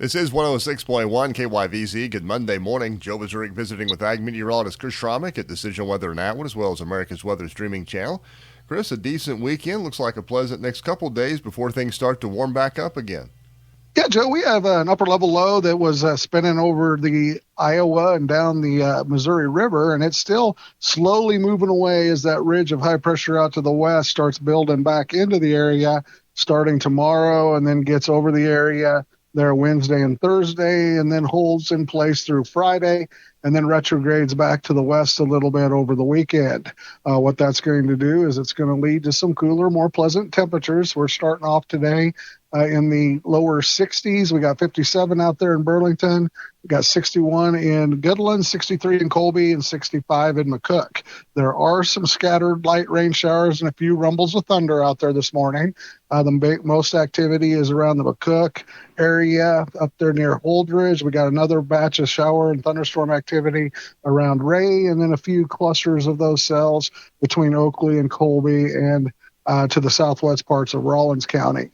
This is 106.1 KYVZ. Good Monday morning. Joe Vazurek visiting with Ag meteorologist Chris Schramek at Decision Weather and Atwood, as well as America's Weather streaming channel. Chris, a decent weekend. Looks like a pleasant next couple of days before things start to warm back up again. Yeah, Joe, we have an upper level low that was spinning over the Iowa and down the Missouri River, and it's still slowly moving away as that ridge of high pressure out to the west starts building back into the area starting tomorrow, and then gets over the area there Wednesday and Thursday, and then holds in place through Friday, and then retrogrades back to the west a little bit over the weekend. What that's going to do is it's going to lead to some cooler, more pleasant temperatures. We're starting off today in the lower 60s. We got 57 out there in Burlington. We got 61 in Goodland, 63 in Colby, and 65 in McCook. There are some scattered light rain showers and a few rumbles of thunder out there this morning. The most activity is around the McCook area up there near Holdridge. We got another batch of shower and thunderstorm activity around Ray, and then a few clusters of those cells between Oakley and Colby and to the southwest parts of Rawlins County.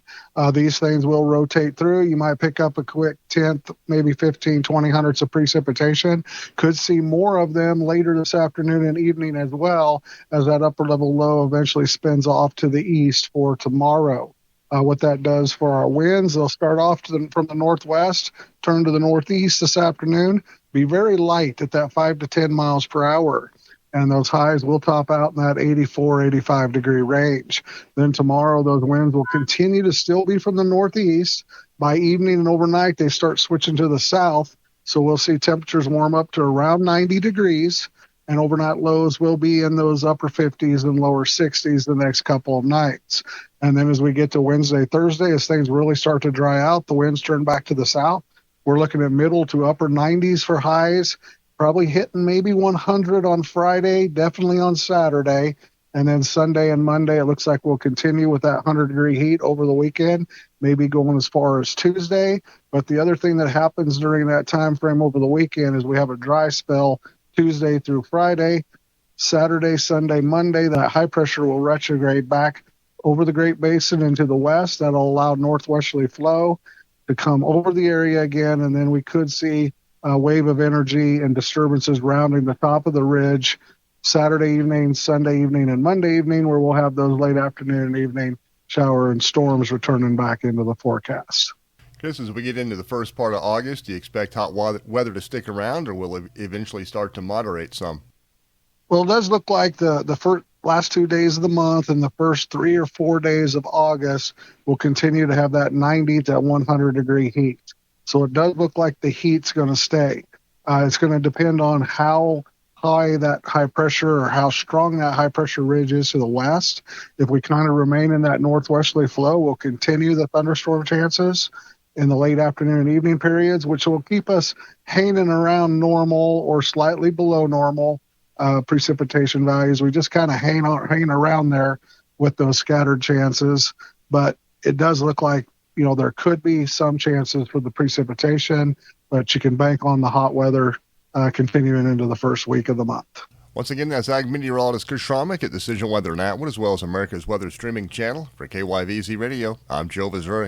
These things will rotate through. You might pick up a quick tenth, maybe 15, 20 hundredths of precipitation. Could see more of them later this afternoon and evening as well, as that upper level low eventually spins off to the east for tomorrow. What that does for our winds, they'll start off from the northwest, turn to the northeast this afternoon, be very light at that 5 to 10 miles per hour. And those highs will top out in that 84, 85 degree range. Then tomorrow, those winds will continue to still be from the northeast. By evening and overnight, they start switching to the south. So we'll see temperatures warm up to around 90 degrees. And overnight lows will be in those upper 50s and lower 60s the next couple of nights. And then as we get to Wednesday, Thursday, as things really start to dry out, the winds turn back to the south. We're looking at middle to upper 90s for highs. Probably hitting maybe 100 on Friday, definitely on Saturday. And then Sunday and Monday, it looks like we'll continue with that 100-degree heat over the weekend, maybe going as far as Tuesday. But the other thing that happens during that time frame over the weekend is we have a dry spell Tuesday through Friday. Saturday, Sunday, Monday, that high pressure will retrograde back over the Great Basin into the west. That'll allow northwesterly flow to come over the area again, and then we could see a wave of energy and disturbances rounding the top of the ridge Saturday evening, Sunday evening, and Monday evening, where we'll have those late afternoon and evening shower and storms returning back into the forecast. Chris, as we get into the first part of August, do you expect hot weather to stick around, or will it eventually start to moderate some? Well, it does look like the first last 2 days of the month and the first 3 or 4 days of August will continue to have that 90 to 100 degree heat. So it does look like the heat's going to stay. It's going to depend on how high that high pressure or how strong that high pressure ridge is to the west. If we kind of remain in that northwesterly flow, we'll continue the thunderstorm chances in the late afternoon and evening periods, which will keep us hanging around normal or slightly below normal precipitation values. We just kind of hanging around there with those scattered chances. But it does look like there could be some chances for the precipitation, but you can bank on the hot weather continuing into the first week of the month. Once again, that's Ag meteorologist Chris Schramek at Decision Weather and Atwood, as well as America's Weather streaming channel. For KYVZ Radio, I'm Joe Vazurek.